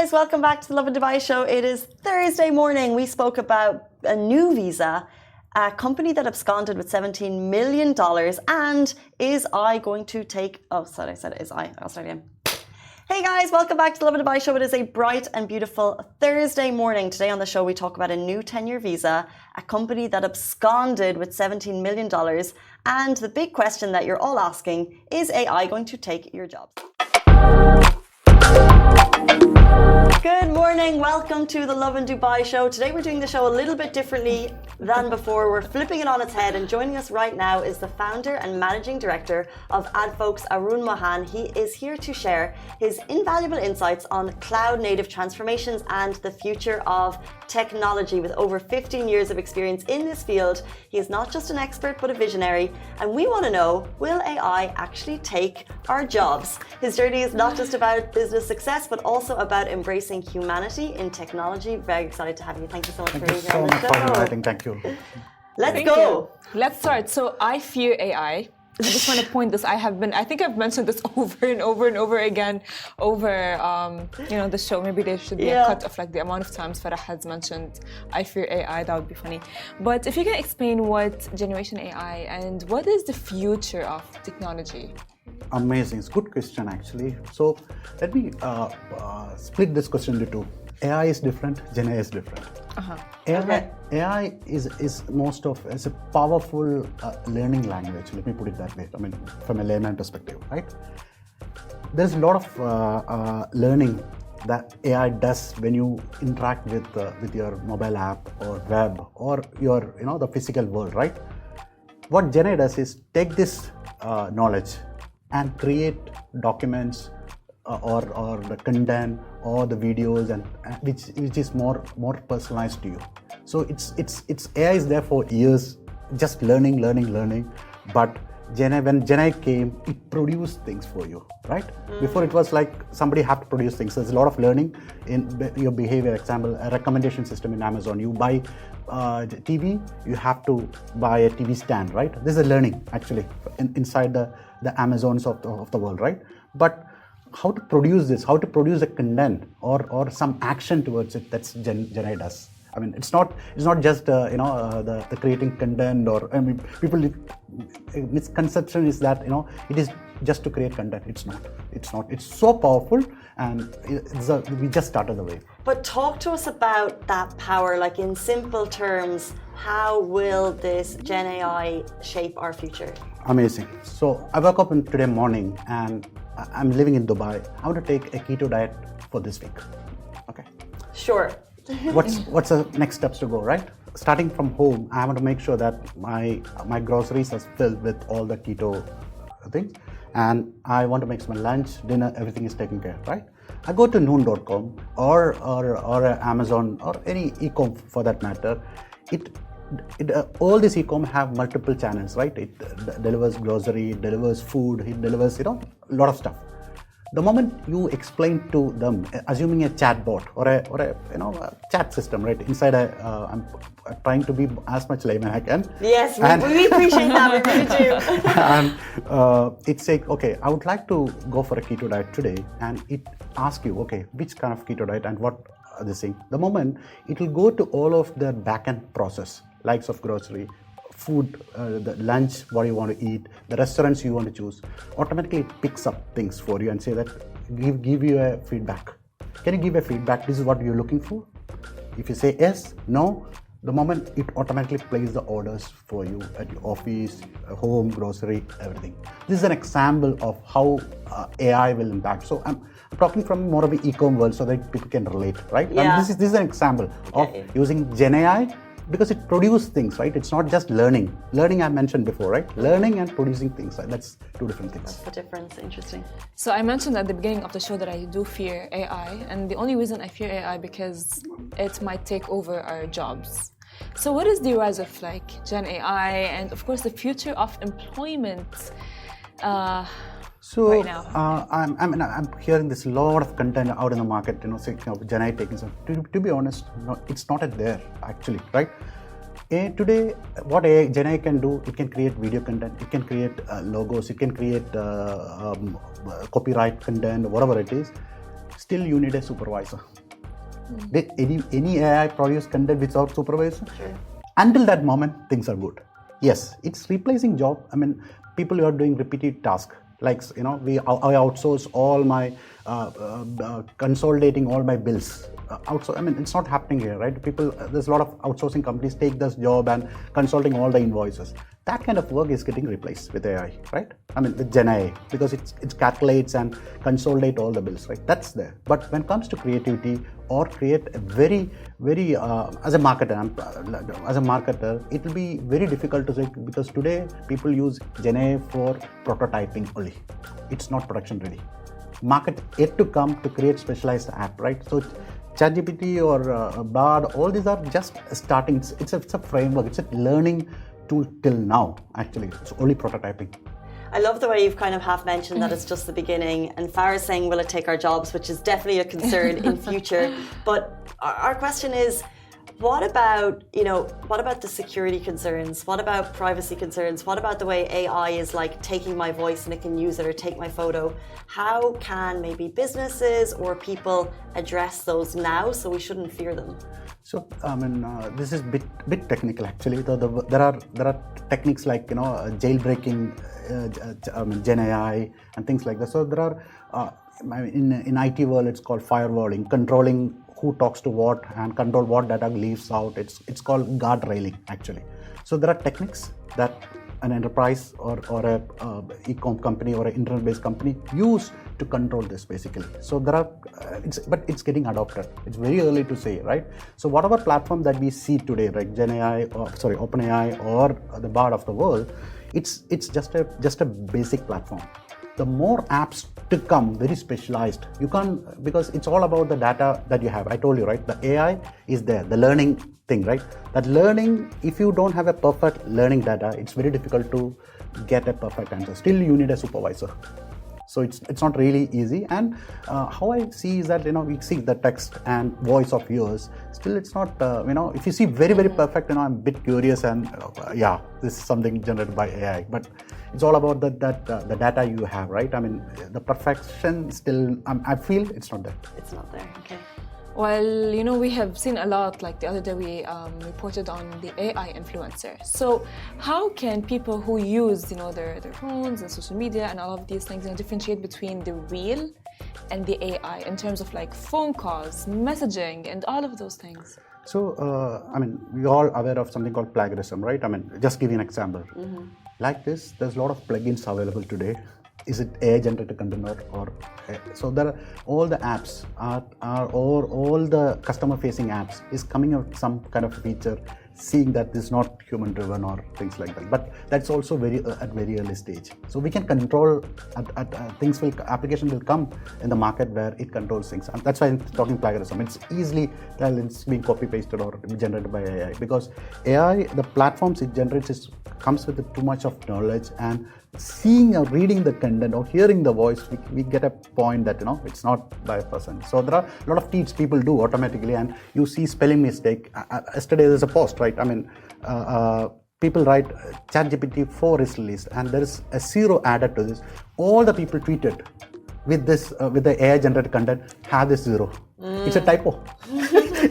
guys, welcome back to the Lovin Dubai show. It is Thursday morning. We spoke about a new visa, a company that absconded with $17 million, and is I going to take... Oh, sorry, I said is I. I'll start again. Hey guys, welcome back to the Lovin Dubai show. It is a bright and beautiful Thursday morning. Today on the show, we talk about a new 10-year visa, a company that absconded with $17 million, and the big question that you're all asking, is AI going to take your jobs? Good morning, welcome to the Lovin Dubai show. Today we're doing the show a little bit differently than before. We're flipping it on its head, and joining us right now is the founder and managing director of Adfolks, Arun Mohan. He is here to share his invaluable insights on cloud native transformations and the future of technology. With over 15 years of experience in this field, he is not just an expert but a visionary, and we want to know, will AI actually take our jobs? His journey is not just about business success but also about embracing humanity in technology. Very excited to have you. Thank you so much for being here on the show. Thank you. Let's go. Let's start. So I fear AI. I just want to point this. I think I've mentioned this over and over again over the show. Maybe there should be a cut of like the amount of times Farah has mentioned I fear AI. That would be funny. But if you can explain what generation AI and what is the future of technology? Amazing. It's a good question actually. So let me split this question into two. AI is different, Gen AI is different. AI is a powerful learning language. Let me put it that way. I mean, from a layman perspective, right? There's a lot of learning that AI does when you interact with your mobile app or web or your the physical world, right? What Gen AI does is take this knowledge and create documents or the content or the videos and which is more personalized to you. So it's AI is there for years, just learning. But when Gen AI came, it produced things for you, right? Before it was like somebody had to produce things. There's a lot of learning in your behavior. Example, a recommendation system in Amazon. You buy TV, you have to buy a TV stand, right? This is a learning actually inside the Amazons of the world, right? But how to produce this, how to produce a content or some action towards it, that's Gen AI does. I mean, it's not just the creating content people misconception is that it is just to create content. It's not. It's so powerful, and we just started the wave. But talk to us about that power, like in simple terms. How will this Gen AI shape our future? Amazing. So I woke up today morning and I'm living in Dubai. I want to take a keto diet for this week. Okay. Sure. What's the next steps to go, right? Starting from home, I want to make sure that my groceries are filled with all the keto things, and I want to make some lunch, dinner, everything is taken care of, right? I go to noon.com or Amazon or any e-com for that matter. All these e-com have multiple channels, right? It delivers grocery, it delivers food, it delivers a lot of stuff. The moment you explain to them, assuming a chatbot or a chat system, right? Inside I'm trying to be as much layman I can. Yes, we appreciate that. We really do. And it's like, okay, I would like to go for a keto diet today, and it asks you, okay, which kind of keto diet and what this thing. The moment it will go to all of the back-end process, likes of grocery, food, the lunch, what you want to eat, the restaurants you want to choose, automatically it picks up things for you and say that, give you a feedback. Can you give a feedback? This is what you're looking for. If you say yes, no, the moment it automatically plays the orders for you at your office, home, grocery, everything. This is an example of how AI will impact. So I'm talking from more of the e-com world so that people can relate, right? Yeah. This is an example of using Gen AI, because it produces things, right? It's not just learning. Learning I mentioned before, right? Learning and producing things, that's two different things. That's the difference. Interesting. So I mentioned at the beginning of the show that I do fear AI, and the only reason I fear AI because it might take over our jobs. So what is the rise of like Gen AI and of course the future of employment right now? I'm hearing this lot of content out in the market, saying Gen AI taking some. To be honest, it's not there actually, right? Today, what Gen AI can do, it can create video content, it can create logos, it can create copyright content, whatever it is. still you need a supervisor. Did any AI produce content without supervisor? Sure. Until that moment, things are good. Yes, it's replacing job. I mean, people who are doing repetitive tasks, like, I outsource all my consolidating all my bills. I mean, it's not happening here, right? People, there's a lot of outsourcing companies take this job and consulting all the invoices. That kind of work is getting replaced with AI, right? I mean, with Gen AI, because it calculates and consolidate all the bills, right? That's there. But when it comes to creativity or create a very, very, as a marketer, it will be very difficult to say, because today people use Gen AI for prototyping only. It's not production ready. Market yet to come to create specialized app, right? So ChatGPT or Bard, all these are just starting. It's a framework. It's a learning tool till now. Actually, it's only prototyping. I love the way you've kind of half mentioned that it's just the beginning, and Farah's saying, will it take our jobs, which is definitely a concern in future. But our question is, what about the security concerns? What about privacy concerns? What about the way AI is like taking my voice and it can use it, or take my photo? How can maybe businesses or people address those now, so we shouldn't fear them? So I mean, this is bit technical actually. There are techniques like jailbreaking, Gen AI and things like that. So there are in IT world it's called firewalling, controlling who talks to what and control what data leaves out. It's called guard railing actually. So there are techniques that an enterprise or a e-com company or an internet-based company use to control this basically. So there are, but it's getting adopted. It's very early to say, right? So whatever platform that we see today, like Gen AI, OpenAI, or the Bard of the world, it's just a basic platform. The more apps to come, very specialized, you can't, because it's all about the data that you have. I told you, right? The AI is there, the learning thing, right? That learning, if you don't have a perfect learning data, it's very difficult to get a perfect answer. Still, you need a supervisor. So it's not really easy. And how I see is that, we see the text and voice of yours. Still, it's not, if you see very, very perfect, I'm a bit curious and this is something generated by AI. But it's all about the data you have, right? I mean, the perfection still, I feel it's not there. It's not there, okay. Well, we have seen a lot, like the other day we reported on the AI influencer. So how can people who use, their phones and social media and all of these things, differentiate between the real and the AI in terms of like phone calls, messaging, and all of those things? So, we're all aware of something called plagiarism, right? I mean, just give you an example. Mm-hmm. Like this, there's a lot of plugins available today. Is it AI generated content or so there are all the apps or all the customer facing apps is coming out with some kind of feature, seeing that this is not human driven or things like that. But that's also at very early stage. So we can control application will come in the market where it controls things. And that's why I'm talking plagiarism. It's easily it's being copy pasted or generated by AI, because AI, the platforms it generates comes with too much of knowledge, and seeing or reading the content or hearing the voice, we get a point that it's not by a person. So there are a lot of tests people do automatically, and you see spelling mistake. Yesterday there's a post, right? I mean, people write ChatGPT 4 is released, and there is a 0 added to this. All the people tweeted with this with the AI generated content have this 0. It's a typo.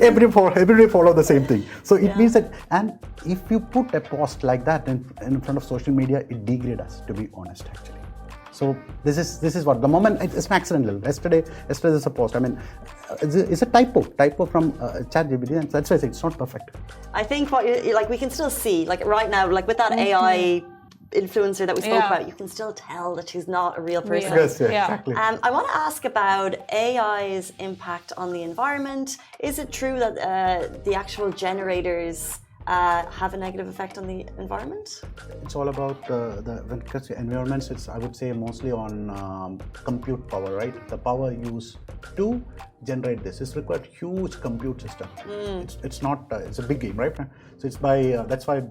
Everybody follow the same thing. So it means that, and if you put a post like that in front of social media, it degrades us, to be honest, actually. So this is what the moment it's accidental. Yesterday there's a post. I mean, it's a typo from ChatGPT, and that's why I say it's not perfect. I think we can still see, like right now, like with that AI influencer that we spoke about, you can still tell that she's not a real person. Yes, exactly. I want to ask about AI's impact on the environment. Is it true that the actual generators have a negative effect on the environment? It's all about when it comes to environments, it's, I would say, mostly on compute power, right? The power used to generate this is required huge compute system. It's not it's a big game, right? So it's by that's why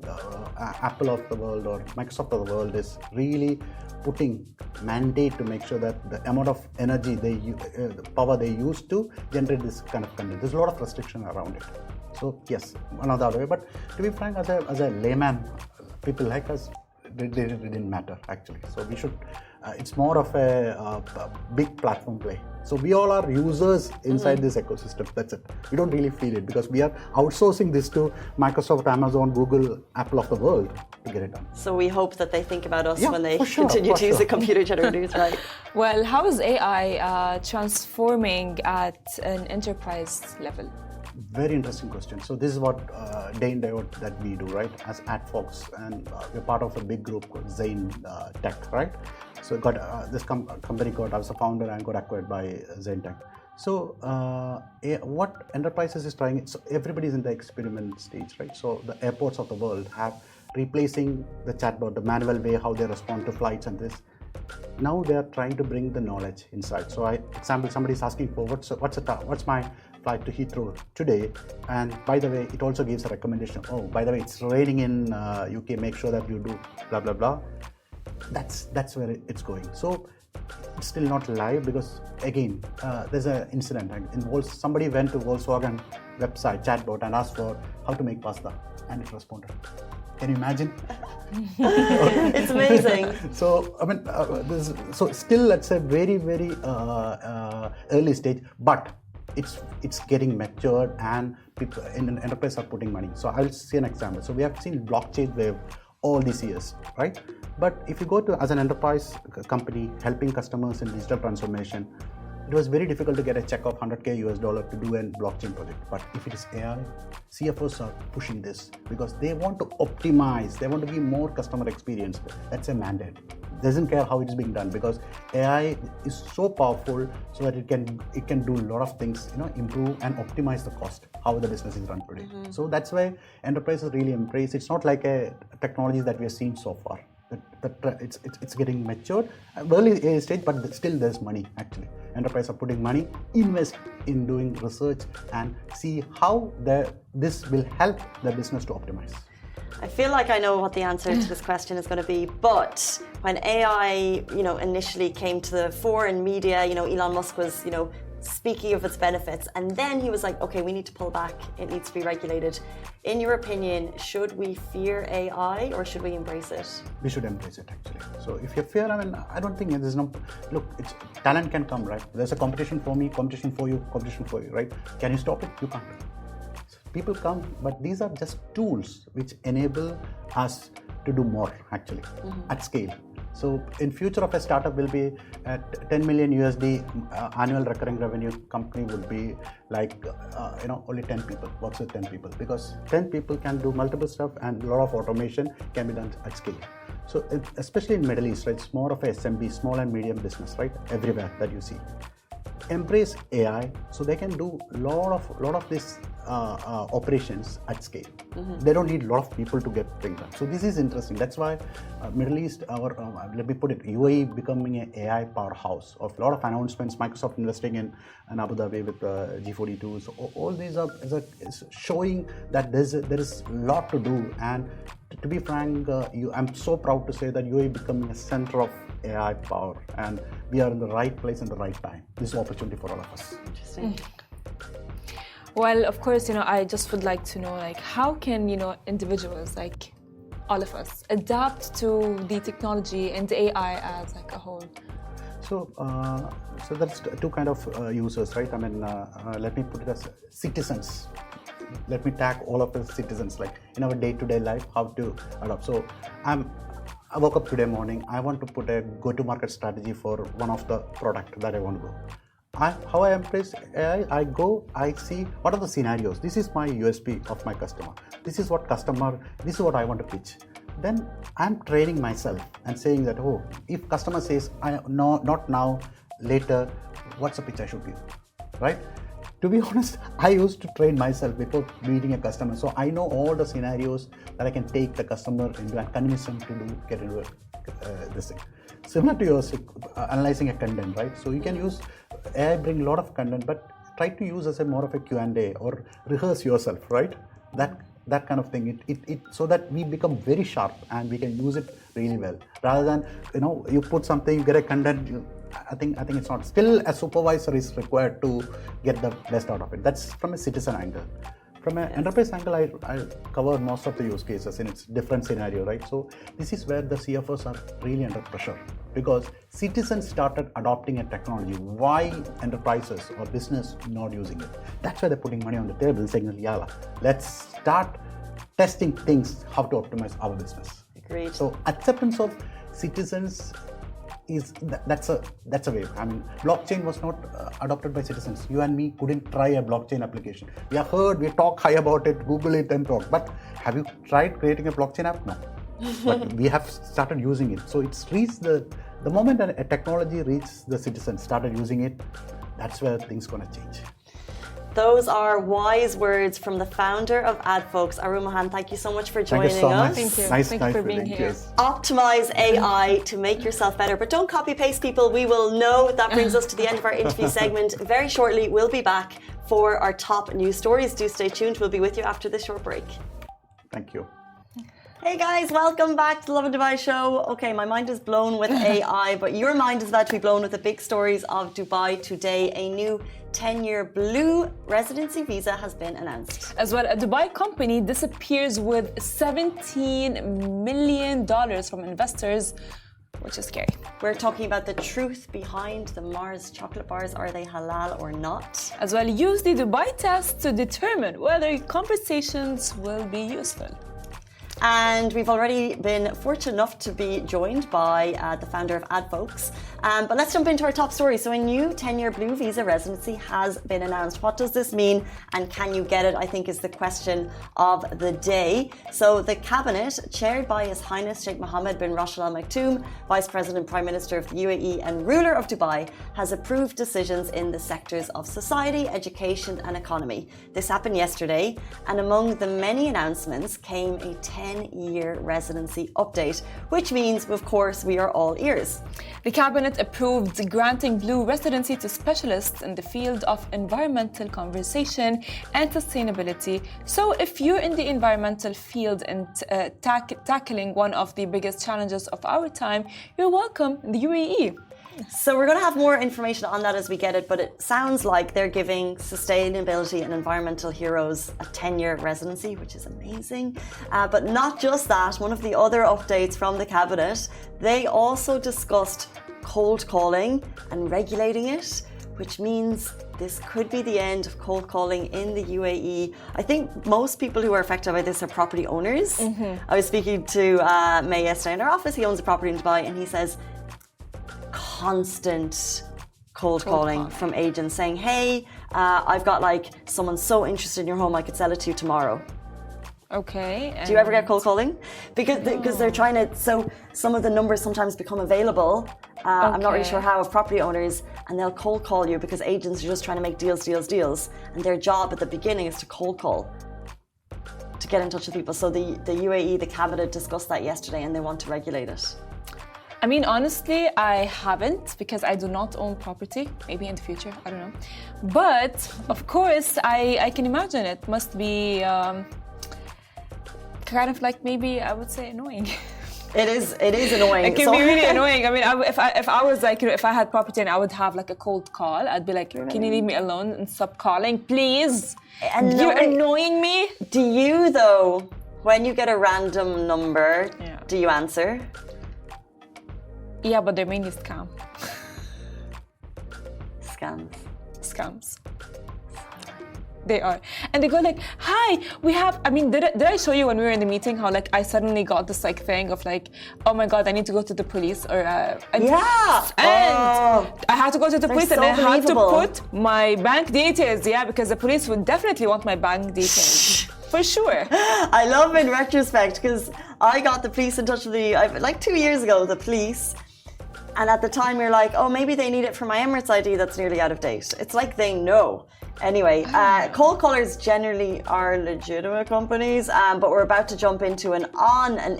Apple of the world or Microsoft of the world is really putting mandate to make sure that the amount of energy the power they use to generate this kind of content, there's a lot of restriction around it. So yes, another way. But to be frank, as a layman, people like us, it didn't matter actually. So we should it's more of a big platform play. So we all are users inside this ecosystem. That's it. We don't really feel it because we are outsourcing this to Microsoft, Amazon, Google, Apple of the world to get it done. So we hope that they think about us Yeah, when they for sure, continue for to use sure. the computer generators, right? Well, how is AI transforming at an enterprise level? Very interesting question. So this is what day in day out that we do, right? As Adfolks, and we're part of a big group called Zain Tech, right? So it got this company got. I was a founder and got acquired by Zain Tech. So what enterprises is trying? So everybody's in the experiment stage, right? So the airports of the world have replacing the chatbot, the manual way how they respond to flights and this. Now they are trying to bring the knowledge inside. So, example, somebody is asking for what's my flight to Heathrow today, and by the way, it also gives a recommendation. Oh, by the way, it's raining in UK. Make sure that you do blah blah blah. That's where it's going. So it's still not live because again, there's an incident. Somebody went to Volkswagen website chatbot and asked for how to make pasta, and it responded. Can you imagine? It's amazing. So I mean, so still let's say very early stage, but it's getting matured and people in an enterprise are putting money. So I'll see an example. So we have seen blockchain wave all these years, right? But if you go to as an enterprise company helping customers in digital transformation, it was very difficult to get a check of $100K to do a blockchain project. But if it is AI, CFOs are pushing this because they want to optimize, they want to give more customer experience. That's a mandate. Doesn't care how it is being done because AI is so powerful so that it can do a lot of things, improve and optimize the cost, how the business is run today. So that's why enterprises really embrace. It's not like a technology that we have seen so far. It's getting matured, early stage, but still there's money actually. Enterprises are putting money, invest in doing research and see how this will help the business to optimize. I feel like I know what the answer to this question is going to be, but when AI, initially came to the fore in media, Elon Musk was, speaking of its benefits, and then he was like, okay, we need to pull back, it needs to be regulated. In your opinion, should we fear AI or should we embrace it? We should embrace it actually. So if you fear, I don't think there's no, look, talent can come, right? There's a competition for me, competition for you, right? Can you stop it? You can't. People come, but these are just tools which enable us to do more actually at scale. So in future of a startup will be at 10 million USD annual recurring revenue company would be like, only 10 people, works with 10 people because 10 people can do multiple stuff and a lot of automation can be done at scale. So especially in Middle East, right, it's more of a SMB, small and medium business, right, everywhere that you see. Embrace AI so they can do lot of these operations at scale. They don't need a lot of people to get things done. So this is interesting. That's why Middle East, let me put it, UAE becoming an AI powerhouse of a lot of announcements. Microsoft investing in Abu Dhabi with G42. So all these is showing that there is a lot to do. And to be frank, I'm so proud to say that UAE becoming a center of AI power, and we are in the right place in the right time. This is an opportunity for all of us. Interesting. Well, of course, I just would like to know, how can, individuals, like all of us, adapt to the technology and the AI as a whole? So that's two kind of users, right? Let me put it as citizens. Let me tag all of us citizens, like in our day-to-day life, how to adopt. So I woke up today morning, I want to put a go-to-market strategy for one of the product that I want to go. How I embrace AI, I see what are the scenarios. This is my USP of my customer. This is what I want to pitch. Then I'm training myself and saying that, if customer says, not now, later, what's the pitch I should give, right? To be honest, I used to train myself before meeting a customer. So I know all the scenarios that I can take the customer into and convince them to get into this thing. Similar to yours, analyzing a content, right? So you can use AI, bring a lot of content, but try to use as a more of a Q&A or rehearse yourself, right? That kind of thing. It so that we become very sharp and we can use it really well. Rather than you put something, you get a content. I think it's not. Still, a supervisor is required to get the best out of it. That's from a citizen angle. From an enterprise angle, I covered most of the use cases in its different scenario, right? So this is where the CFOs are really under pressure because citizens started adopting a technology. Why enterprises or business not using it? That's why they're putting money on the table, saying, "Yalla, let's start testing things how to optimize our business." Agreed. So acceptance of citizens that's a wave. I mean, blockchain was not adopted by citizens. You and me couldn't try a blockchain application. We talk high about it, Google it and talk. But have you tried creating a blockchain app? No. But we have started using it. So it's reached the moment a technology reaches the citizens, started using it, that's where things gonna change. Those are wise words from the founder of Adfolks, Arun Mohan. Thank you so much for joining Thank you so us. much. Thank you. Nice for being here. Optimize AI to make yourself better, but don't copy paste people. We will know. That brings us to the end of our interview segment. Very shortly, we'll be back for our top news stories. Do stay tuned. We'll be with you after this short break. Thank you. Hey guys, welcome back to the Lovin Dubai show. Okay, my mind is blown with AI, but your mind is about to be blown with the big stories of Dubai today. A new 10-year blue residency visa has been announced. As well, a Dubai company disappears with $17 million from investors, which is scary. We're talking about the truth behind the Mars chocolate bars. Are they halal or not? As well, use the Dubai test to determine whether conversations will be useful. And we've already been fortunate enough to be joined by the founder of Adfolks. But let's jump into our top story. So a new 10-year blue visa residency has been announced. What does this mean and can you get it, I think, is the question of the day. So the cabinet, chaired by His Highness Sheikh Mohammed bin Rashid Al Maktoum, Vice President, Prime Minister of the UAE and ruler of Dubai, has approved decisions in the sectors of society, education and economy. This happened yesterday, and among the many announcements came a 10-year residency update, which means, of course, we are all ears. The cabinet approved granting blue residency to specialists in the field of environmental conservation and sustainability. So if you're in the environmental field and tackling one of the biggest challenges of our time, you're welcome in the UAE. So we're going to have more information on that as we get it, but it sounds like they're giving sustainability and environmental heroes a 10-year residency, which is amazing. But not just that, one of the other updates from the cabinet, they also discussed cold calling and regulating it, which means this could be the end of cold calling in the UAE. I think most people who are affected by this are property owners. I was speaking to May yesterday in our office. He owns a property in Dubai, and he says constant cold calling from agents saying, hey, I've got like someone so interested in your home, I could sell it to you tomorrow. Okay. Do you ever get cold calling? Because they're trying to, so some of the numbers sometimes become available. I'm not really sure how, of property owners, and they'll cold call you because agents are just trying to make deals. And their job at the beginning is to cold call, to get in touch with people. So the UAE, the cabinet discussed that yesterday and they want to regulate it. I mean, honestly, I haven't because I do not own property. Maybe in the future, I don't know. But of course, I can imagine it must be kind of like, maybe I would say annoying. It is annoying. It can be really annoying. I mean, if I was like, if I had property and I would have like a cold call, I'd be like, can you leave me alone and stop calling, please? You're annoying me. Do you though, when you get a random number, do you answer? Yeah, but they're mainly scams. They are. And they go like, hi, we have, I mean, did I show you when we were in the meeting how like I suddenly got this like thing of like, oh my God, I need to go to the police or and I had to go to the police and I had to put my bank details, because the police would definitely want my bank details. For sure. I love in retrospect because I got the police in touch with me like 2 years ago, the police. And at the time you're like, oh, maybe they need it for my Emirates ID that's nearly out of date. It's like they know. Anyway, cold callers generally are legitimate companies, but we're about to jump into an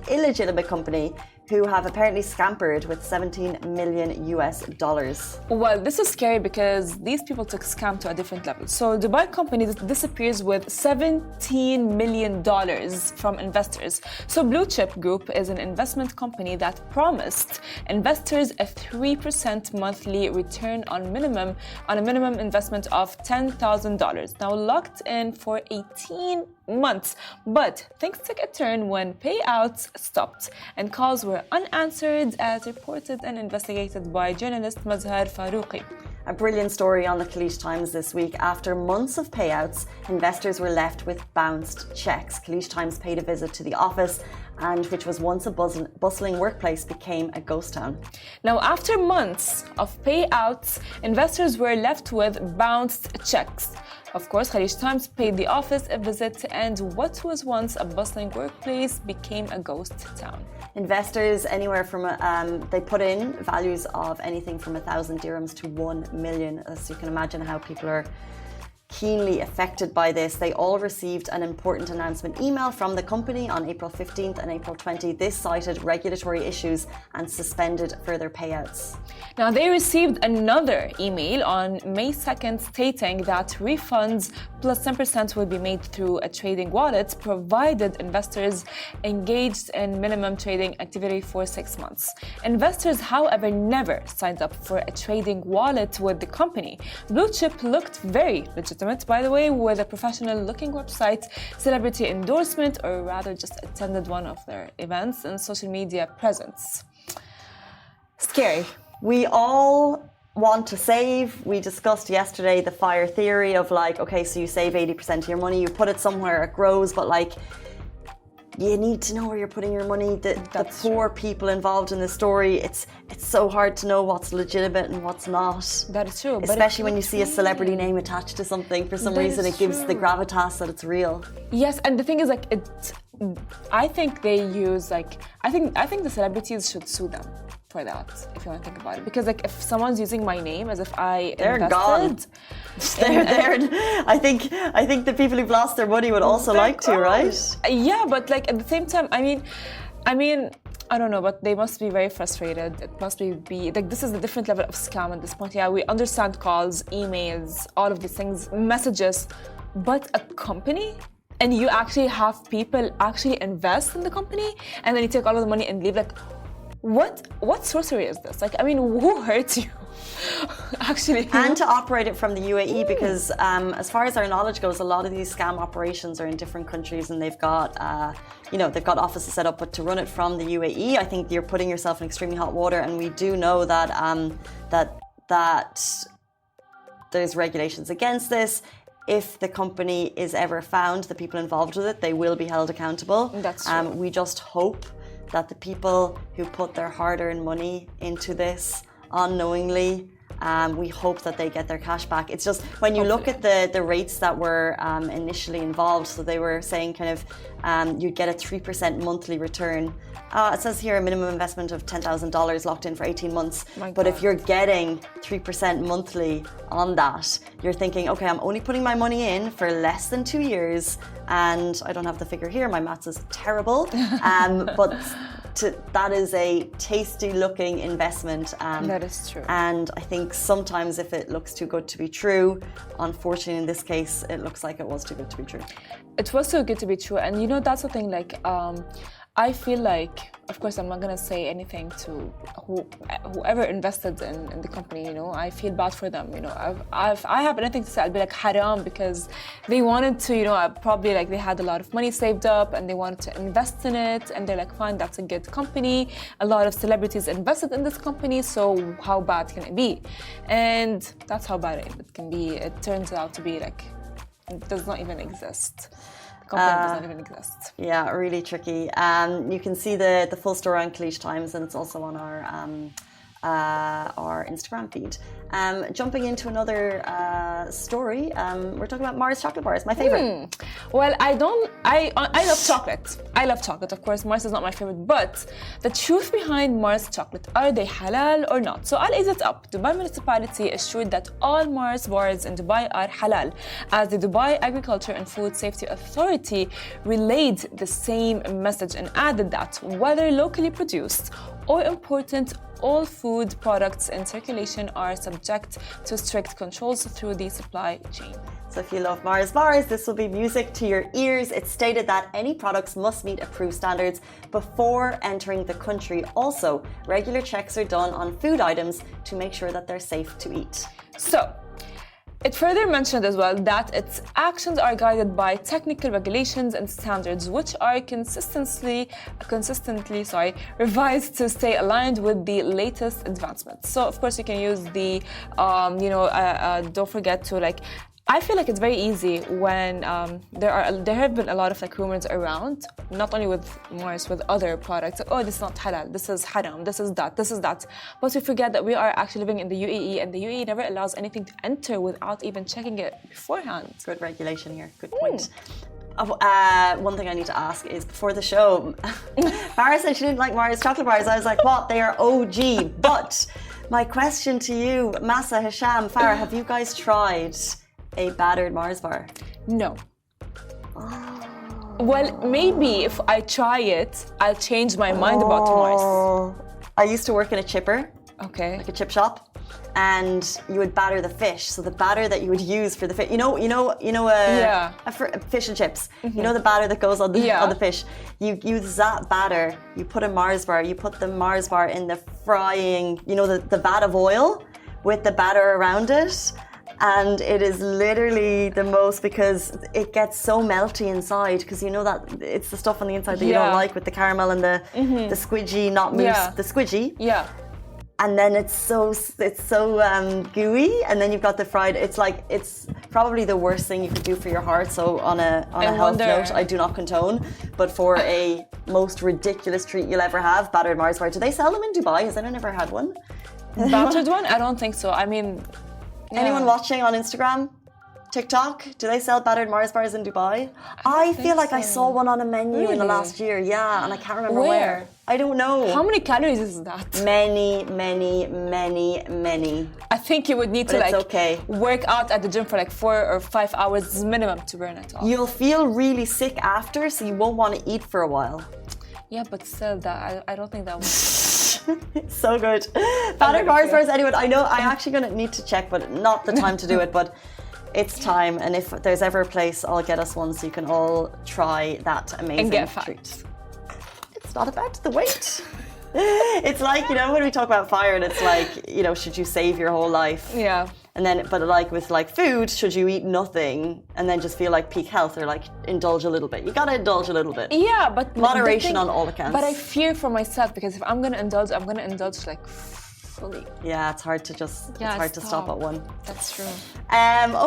illegitimate company who have apparently scampered with $17 million US. Well, this is scary because these people took scam to a different level. So Dubai company disappears with $17 million from investors. So Blue Chip Group is an investment company that promised investors a 3% monthly return on a minimum investment of $10,000. Now locked in for 18 months. But things took a turn when payouts stopped and calls were unanswered, as reported and investigated by journalist Mazhar Farouqi. A brilliant story on the Khalij Times this week. After months of payouts, investors were left with bounced checks. Khalij Times paid a visit to the office, and which was once a bustling workplace, became a ghost town. Now, after months of payouts, investors were left with bounced checks. Of course, Khalij Times paid the office a visit, and what was once a bustling workplace became a ghost town. Investors anywhere from, they put in values of anything from 1,000 dirhams to 1 million. So you can imagine how people are keenly affected by this. They all received an important announcement email from the company on April 15th and April 20th. This cited regulatory issues and suspended further payouts. Now, they received another email on May 2nd stating that refunds plus 10% will be made through a trading wallet, provided investors engaged in minimum trading activity for 6 months. Investors, however, never signed up for a trading wallet with the company. Blue Chip looked very legitimate, by the way, with a professional-looking website, celebrity endorsement, or rather just attended one of their events and social media presence. Scary. We all want to save. We discussed yesterday the FIRE theory of like, okay, so you save 80% of your money, you put it somewhere, it grows, but like, you need to know where you're putting your money. The poor people involved in the story, it's so hard to know what's legitimate and what's not. That is true. Especially when you see a celebrity name attached to something. For some reason, it gives the gravitas that it's real. Yes, and the thing is, like, I think they use, like, I think the celebrities should sue them for that, if you want to think about it. Because, like, if someone's using my name as if they're invested, gone. They're I think the people who've lost their money would also like to, right? Yeah, but like at the same time, I mean, I don't know, but they must be very frustrated. It must be like, this is a different level of scam at this point. Yeah, we understand calls, emails, all of these things, messages, but a company, and you actually have people actually invest in the company, and then you take all of the money and leave. Like, what sorcery is this? Like, I mean, who hurt you? Actually, and to operate it from the UAE, because as far as our knowledge goes, a lot of these scam operations are in different countries, and they've got they've got offices set up. But to run it from the UAE, I think you're putting yourself in extremely hot water. And we do know that that there's regulations against this. If the company is ever found, the people involved with it, they will be held accountable. That's true. We just hope that the people who put their hard-earned money into this unknowingly, we hope that they get their cash back. It's just when you look at the rates that were initially involved, so they were saying kind of you'd get a 3% monthly return. It says here a minimum investment of $10,000 locked in for 18 months. But if you're getting 3% monthly on that, you're thinking, okay, I'm only putting my money in for less than 2 years, and I don't have the figure here, my maths is terrible, but that is a tasty looking investment. That is true. And I think sometimes if it looks too good to be true, unfortunately in this case, it looks like it was too good to be true. It was too good to be true. And you know, that's the thing, like, I feel like, of course, I'm not going to say anything to whoever invested in the company, you know. I feel bad for them, you know. If I have anything to say, I'll be like, haram, because they wanted to, you know, probably like they had a lot of money saved up and they wanted to invest in it. And they're like, fine, that's a good company. A lot of celebrities invested in this company, so how bad can it be? And that's how bad it can be. It turns out to be like, it does not even exist. Does not even exist. Yeah, really tricky. You can see the full story on Khalij Times, and it's also on our our Instagram feed. Jumping into another story, we're talking about Mars chocolate bars, my favorite. Well, I love chocolate. I love chocolate, of course. Mars is not my favorite, but the truth behind Mars chocolate, are they halal or not? So I'll ease it up. Dubai municipality assured that all Mars bars in Dubai are halal, as the Dubai Agriculture and Food Safety Authority relayed the same message and added that whether locally produced or important, all food products in circulation are subject to strict controls through the supply chain. So if you love Mars bars, this will be music to your ears. It's stated that any products must meet approved standards before entering the country. Also, regular checks are done on food items to make sure that they're safe to eat. So, it further mentioned as well that its actions are guided by technical regulations and standards, which are consistently revised to stay aligned with the latest advancements. So, of course, you can use the, don't forget to I feel like it's very easy when there have been a lot of rumors around, not only with Mars, with other products. Oh, this is not halal, this is haram, this is that. But we forget that we are actually living in the UAE, and the UAE never allows anything to enter without even checking it beforehand. Good regulation here. Good point. One thing I need to ask is, before the show, Farah said she didn't like Mars chocolate bars. I was like, what? They are OG. But my question to you, Massa, Hisham, Farah, have you guys tried a battered Mars bar? No. Well, maybe if I try it, I'll change my mind about Mars. I used to work in a chipper. Okay. Like a chip shop. And you would batter the fish. So the batter that you would use for the fish, fish and chips. Mm-hmm. You know the batter that goes on the fish. You use that batter. You put a Mars bar. You put the Mars bar in the frying, the vat of oil with the batter around it. And it is literally the most, because it gets so melty inside, because you know that it's the stuff on the inside that you don't like, with the caramel and the squidgy, not mousse, the squidgy. Yeah. And then it's so gooey, and then you've got the fried. It's probably the worst thing you could do for your heart. So on a health note, I do not condone. But for a most ridiculous treat you'll ever have, battered Mars bar. Do they sell them in Dubai? Has anyone ever had one? Battered one? I don't think so. I mean. Yeah. Anyone watching on Instagram, TikTok, do they sell battered Mars bars in Dubai? I feel like I saw one on a menu in the last year, and I can't remember where. I don't know. How many calories is that? Many. I think you would need to work out at the gym for 4 or 5 hours minimum to burn it off. You'll feel really sick after, so you won't want to eat for a while. Yeah, but still, I don't think that would. So good. Battered Mars bars, anyone? I know I'm actually going to need to check, but not the time to do it. But it's time, and if there's ever a place, I'll get us one so you can all try that amazing treat. It's not about the weight. It's like, when we talk about fire, and it's like, should you save your whole life? Yeah. And then, but with food, should you eat nothing and then just feel like peak health, or indulge a little bit? You gotta indulge a little bit. Yeah, but moderation on all accounts. But I fear for myself, because if I'm gonna indulge, fully. Yeah, it's hard to stop at one. That's true.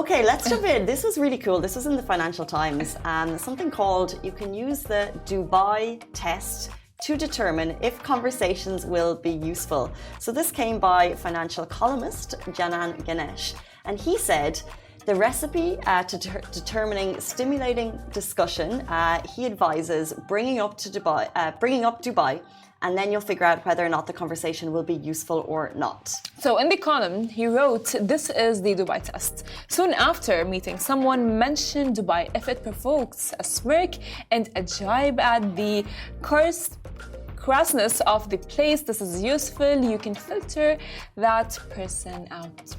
Okay, let's jump in. This was really cool. This was in the Financial Times. Something called, you can use the Dubai test to determine if conversations will be useful. So this came by financial columnist Janan Ganesh, and he said the recipe to determining stimulating discussion, he advises bringing up Dubai, and then you'll figure out whether or not the conversation will be useful or not. So in the column, he wrote, this is the Dubai test. Soon after meeting, someone mentioned Dubai. If it provokes a smirk and a jibe at the crassness of the place, this is useful. You can filter that person out.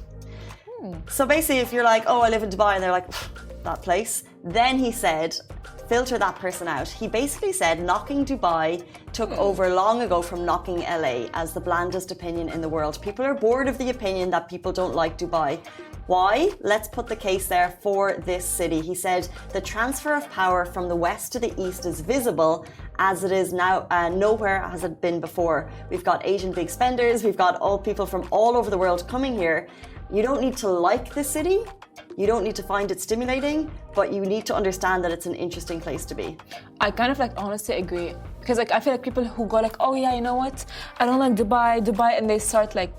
So basically, if you're like, oh, I live in Dubai, and they're like, that place, then he said, filter that person out. He basically said knocking Dubai took over long ago from knocking LA as the blandest opinion in the world. People are bored of the opinion that people don't like Dubai. Why? Let's put the case there for this city. He said the transfer of power from the west to the east is visible as it is now. Nowhere has it been before. We've got Asian big spenders. We've got all people from all over the world coming here. You don't need to like the city. You don't need to find it stimulating, but you need to understand that it's an interesting place to be. I kind of honestly agree. Because like I feel like people who go like, oh yeah, you know what? I don't like Dubai, and they start like,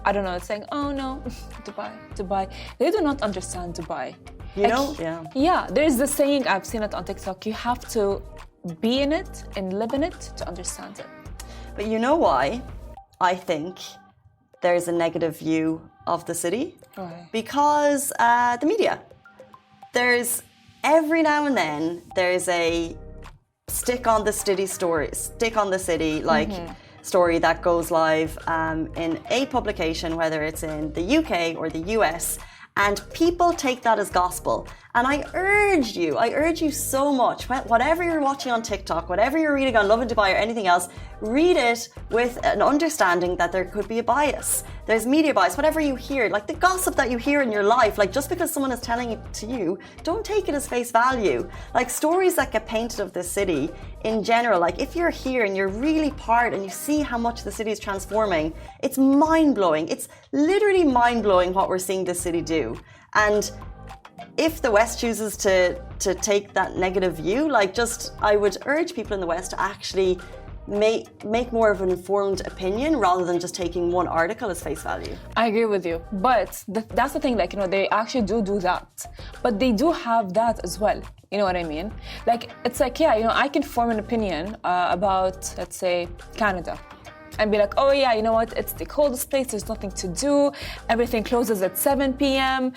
I don't know, saying, oh no, Dubai. They do not understand Dubai. You Like, know? Yeah, there's the saying, I've seen it on TikTok, you have to be in it and live in it to understand it. But you know why I think there's a negative view of the city? Why? Because the media. There's every now and then there's a stick on the city like story that goes live in a publication, whether it's in the UK or the US, and people take that as gospel. And I urge you so much, whatever you're watching on TikTok, whatever you're reading on Lovin Dubai or anything else, read it with an understanding that there could be a bias. There's media bias, whatever you hear, like the gossip that you hear in your life, like just because someone is telling it to you, don't take it as face value. Like stories that get painted of this city in general, like if you're here and you're really part and you see how much the city is transforming, it's mind-blowing. It's literally mind-blowing what we're seeing this city do. And if the West chooses to take that negative view, like just, I would urge people in the West to actually make more of an informed opinion rather than just taking one article as face value. I agree with you, but that's the thing, like, you know, they actually do that, but they do have that as well. You know what I mean? Like, it's like, yeah, you know, I can form an opinion about, let's say, Canada. And be like, oh yeah, you know what? It's the coldest place. There's nothing to do. Everything closes at 7 p.m.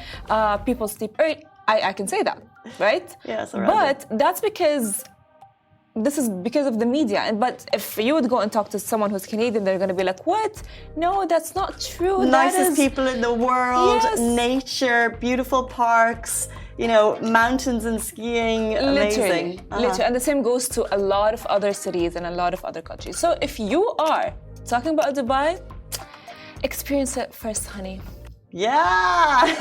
People sleep early. I can say that, right? Yes, but that's because this is because of the media. But if you would go and talk to someone who's Canadian, they're going to be like, what? No, that's not true. Nicest people in the world, Yes. Nature, beautiful parks, you know, mountains and skiing, amazing. Literally. And the same goes to a lot of other cities and a lot of other countries. So if you are talking about Dubai, experience it first, honey. Yeah,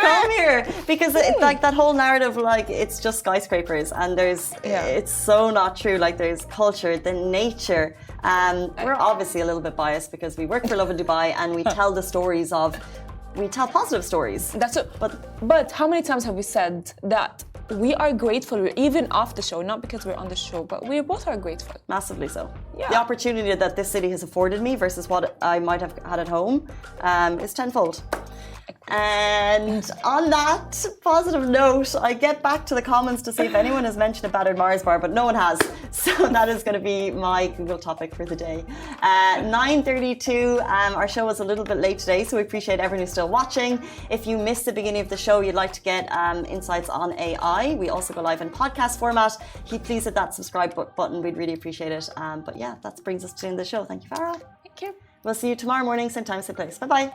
come here, because it's like that whole narrative, like it's just skyscrapers, and it's so not true. Like there's culture, the nature. We're obviously a little bit biased because we work for Lovin Dubai and we tell the stories we tell positive stories. That's it. But how many times have we said that we are grateful, even off the show, not because we're on the show, but we both are grateful. Massively so. Yeah. The opportunity that this city has afforded me versus what I might have had at home is tenfold. And on that positive note, I get back to the comments to see if anyone has mentioned a battered Mars bar, but no one has. So that is going to be my Google topic for the day. 9:32, our show was a little bit late today, so we appreciate everyone who's still watching. If you missed the beginning of the show, you'd like to get insights on AI, we also go live in podcast format. Please hit that subscribe button. We'd really appreciate it. But yeah, that brings us to the end of the show. Thank you, Farah. Thank you. We'll see you tomorrow morning, same time, same place. Bye-bye.